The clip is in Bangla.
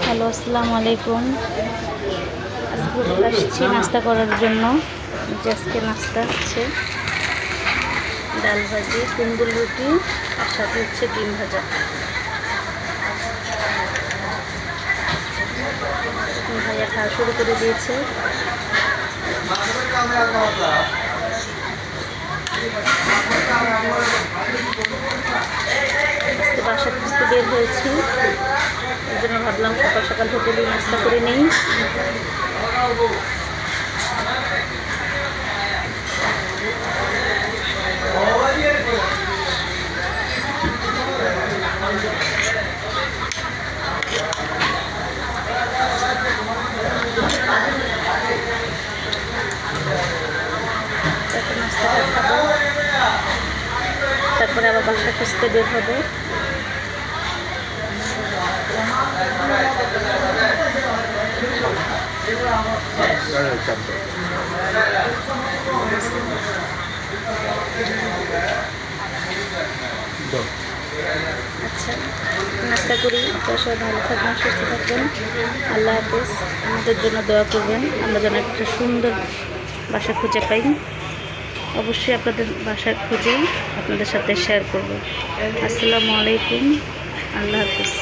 হ্যালো, আসসালামু আলাইকুম। আজকে আসছি নাস্তা করার জন্য। আজকে নাস্তা হচ্ছে ডাল ভাজি, তন্দুর রুটি আর সাথে হচ্ছে ডিম ভাজা। ভাইয়া খাওয়া শুরু করে দিয়েছে। আজকে বাসা খুঁজতে বের হয়েছি, এই জন্য ভাবলাম সকাল সকাল হোটেলে নাস্তা করে নেই। তারপর নাস্তাটা খাবো, তারপরে আবার বাসা খুঁজতে বের হবো। আচ্ছা, নাস্তা করি। আপনারা সবাই ভালো থাকবেন, সুস্থ থাকবেন। আল্লাহ হাফেজ। আমাদের জন্য দোয়া করবেন, আমরা যেন একটা সুন্দর বাসা খুঁজে পাই। অবশ্যই আপনাদের বাসা খুঁজে আপনাদের সাথে শেয়ার করব। আসসালামু আলাইকুম, আল্লাহ হাফেজ।